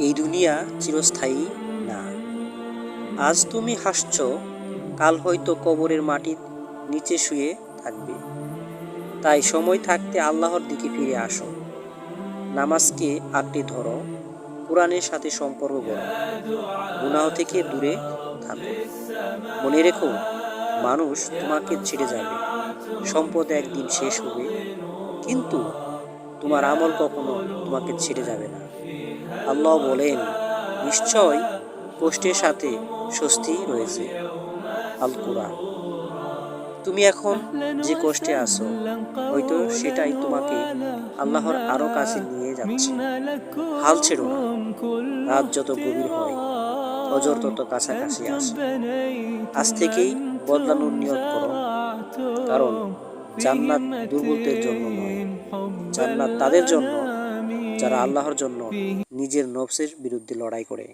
এই দুনিয়া চিরস্থায়ী না। আজ তুমি হাসছ, কাল হয়তো কবরের মাটির নিচে শুয়ে থাকবে। তাই সময় থাকতে আল্লাহর দিকে ফিরে আসো, নামাজকে আঁকড়ে ধরো, কোরআনের সাথে সম্পর্ক গড়ো, গুনাহ থেকে দূরে থাকো। মনে রেখো, মানুষ তোমাকে ছেড়ে যাবে, সম্পদ একদিন শেষ হবে, কিন্তু তোমার আমল কখনো তোমাকে ছেড়ে যাবে না। আল্লাহ বলেন, নিশ্চয় কষ্টের সাথে স্বস্তি রয়েছে। আল কুরআন। তুমি এখন যে কষ্টে আছো, হয়তো সেটাই তোমাকে আল্লাহর আরো কাছে নিয়ে যাচ্ছে। হাল ছেড়ো না। রাত যত গভীর হয়, ফজর তত কাছাকাছি আসে। আজ থেকেই বদলানোর নিয়ত করো, কারণ জান্নাত দুর্বলদের জন্য নয়, জান্নাত তাদের জন্য যারা আল্লাহর জন্য নিজের নফসের বিরুদ্ধে লড়াই করে।